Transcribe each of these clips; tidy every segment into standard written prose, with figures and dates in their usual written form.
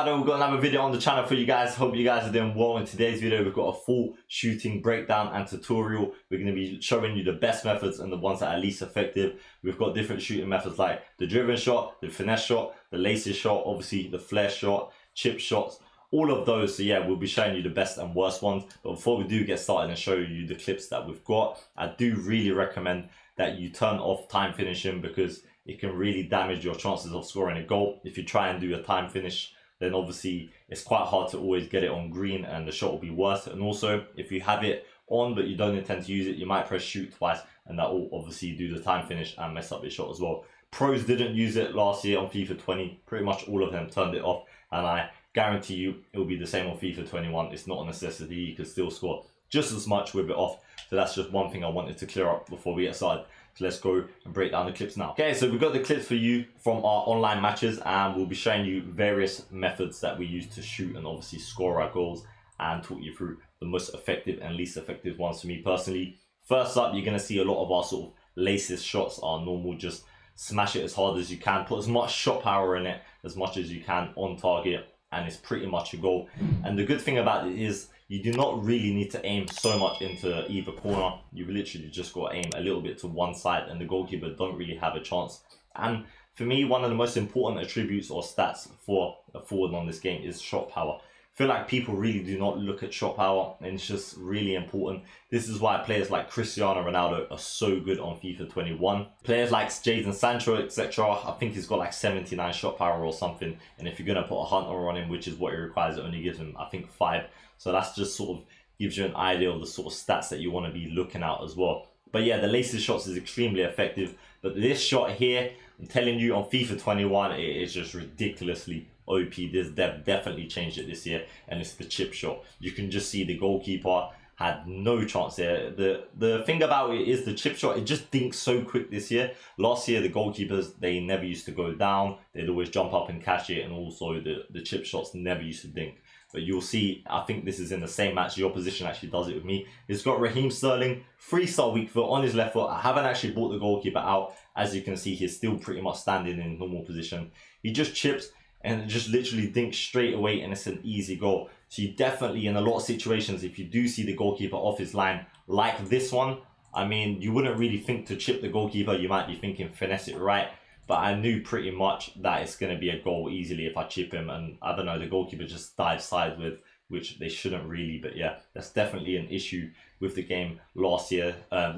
Untitled. We've got another video on the channel for you guys. Hope you guys are doing well. In today's video, we've got a full shooting breakdown and tutorial. We're going to be showing you the best methods and the ones that are least effective. We've got different shooting methods like the driven shot, the finesse shot, the laces shot, obviously the flare shot, chip shots, all of those. So yeah, we'll be showing you the best and worst ones. But before we do get started and show you the clips that we've got, I do really recommend that you turn off time finishing, because it can really damage your chances of scoring a goal. If you try and do a time finish, then obviously it's quite hard to always get it on green and the shot will be worse. And also, if you have it on but you don't intend to use it, you might press shoot twice and that will obviously do the time finish and mess up your shot as well. Pros didn't use it last year on FIFA 20. Pretty much all of them turned it off, and I guarantee you it will be the same on FIFA 21. It's not a necessity. You can still score just as much with it off. So that's just one thing I wanted to clear up before we get started. So let's go and break down the clips now. Okay, so we've got the clips for you from our online matches, and we'll be showing you various methods that we use to shoot and obviously score our goals, and talk you through the most effective and least effective ones for me personally. First up, you're going to see a lot of our sort of laces shots are normal. Just smash it as hard as you can, put as much shot power in it as much as you can on target, and it's pretty much a goal. And the good thing about it is you do not really need to aim so much into either corner. You've literally just got to aim a little bit to one side, and the goalkeeper don't really have a chance. And for me, one of the most important attributes or stats for a forward on this game is shot power. I feel like people really do not look at shot power, and it's just really important. This is why players like Cristiano Ronaldo are so good on FIFA 21. Players like Jadon Sancho, etc. I think he's got like 79 shot power or something. And if you're going to put a hunter on him, which is what he requires, it only gives him, I think, 5. So that's just sort of gives you an idea of the sort of stats that you want to be looking at as well. But yeah, the laces shots is extremely effective. But this shot here, I'm telling you, on FIFA 21, it is just ridiculously OP. This definitely changed it this year, and it's the chip shot. You can just see the goalkeeper had no chance there. The thing about it is the chip shot, it just dinks so quick this year. Last year, the goalkeepers, they never used to go down. They'd always jump up and catch it, and also the chip shots never used to dink. But you'll see, I think this is in the same match. The opposition actually does it with me. It's got Raheem Sterling, freestyle weak foot on his left foot. I haven't actually brought the goalkeeper out. As you can see, he's still pretty much standing in normal position. He just chips and it just literally dinks straight away, and it's an easy goal. So you definitely, in a lot of situations, if you do see the goalkeeper off his line, like this one, I mean, you wouldn't really think to chip the goalkeeper. You might be thinking finesse it right. But I knew pretty much that it's going to be a goal easily if I chip him. And I don't know, the goalkeeper just dives sideways, which they shouldn't really. But yeah, that's definitely an issue with the game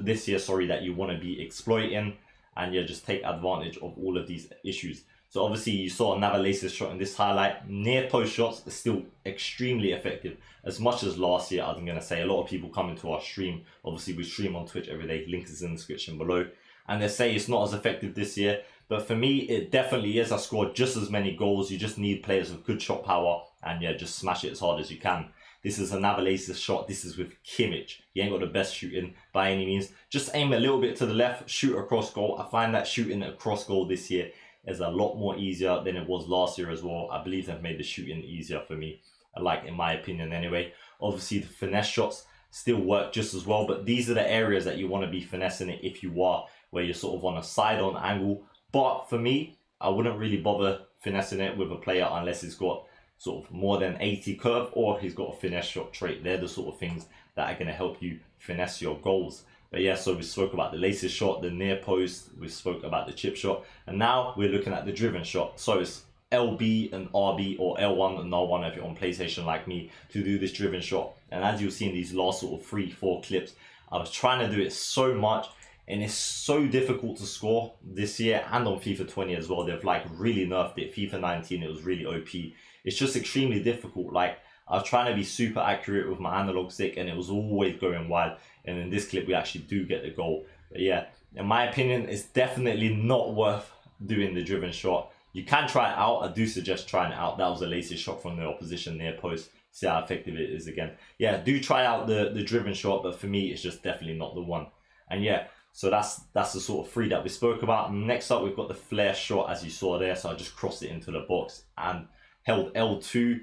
this year, sorry, that you want to be exploiting. And yeah, just take advantage of all of these issues. So obviously you saw another laces shot in this highlight. Near post shots are still extremely effective. As much as last year, I'm going to say a lot of people come into our stream. Obviously we stream on Twitch every day. Link is in the description below. And they say it's not as effective this year. But for me, it definitely is. I scored just as many goals. You just need players with good shot power. And yeah, just smash it as hard as you can. This is another laces shot. This is with Kimmich. He ain't got the best shooting by any means. Just aim a little bit to the left, shoot across goal. I find that shooting across goal this year is a lot more easier than it was last year as well. I believe they've made the shooting easier for me, like in my opinion anyway. Obviously, the finesse shots still work just as well. But these are the areas that you want to be finessing it if you are, where you're sort of on a side-on angle. But for me, I wouldn't really bother finessing it with a player unless he's got sort of more than 80 curve, or he's got a finesse shot trait. They're the sort of things that are going to help you finesse your goals. But yeah, so we spoke about the laces shot, the near post, we spoke about the chip shot, and now we're looking at the driven shot. So it's LB and RB, or L1 and R1 if you're on PlayStation like me, to do this driven shot. And as you'll see in these last sort of 3-4 clips, I was trying to do it so much, and it's so difficult to score this year, and on FIFA 20 as well. They've like really nerfed it. FIFA 19, it was really OP. It's just extremely difficult. Like, I was trying to be super accurate with my analog stick, and it was always going wide. And in this clip, we actually do get the goal. But yeah, in my opinion, it's definitely not worth doing the driven shot. You can try it out. I do suggest trying it out. That was a laces shot from the opposition near post. See how effective it is again. Yeah, do try out the driven shot, but for me, it's just definitely not the one. And yeah, so that's the sort of 3 that we spoke about. Next up, we've got the flare shot, as you saw there. So I just crossed it into the box and held L2.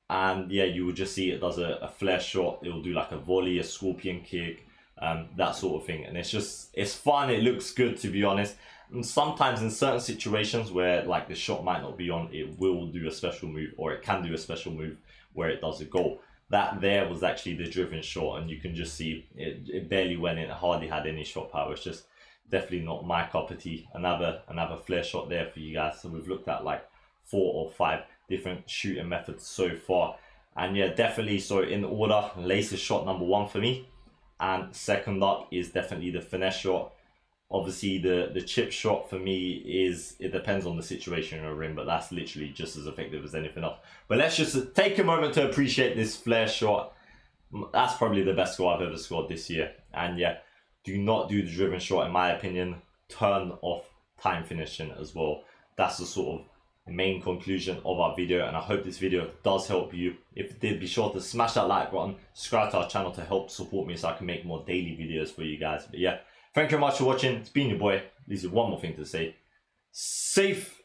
And yeah, you will just see it does a flare shot. It will do like a volley, a scorpion kick, that sort of thing. And it's fun. It looks good, to be honest. And sometimes in certain situations where like the shot might not be on, it will do a special move, or it can do a special move where it does a goal. That there was actually the driven shot, and you can just see it barely went in, it hardly had any shot power. It's just definitely not my cup of tea. Another flare shot there for you guys. So we've looked at like 4 or 5 different shooting methods so far. And yeah, definitely, so in order, Lace is shot number 1 for me. And second up is definitely the finesse shot. Obviously, the chip shot for me is, it depends on the situation you're in, but that's literally just as effective as anything else. But let's just take a moment to appreciate this flare shot. That's probably the best score I've ever scored this year. And yeah, do not do the driven shot, in my opinion. Turn off time finishing as well. That's the sort of main conclusion of our video, and I hope this video does help you. If it did, be sure to smash that like button, subscribe to our channel to help support me so I can make more daily videos for you guys. But yeah, thank you very much for watching. It's been your boy. Leaves you one more thing to say. Safe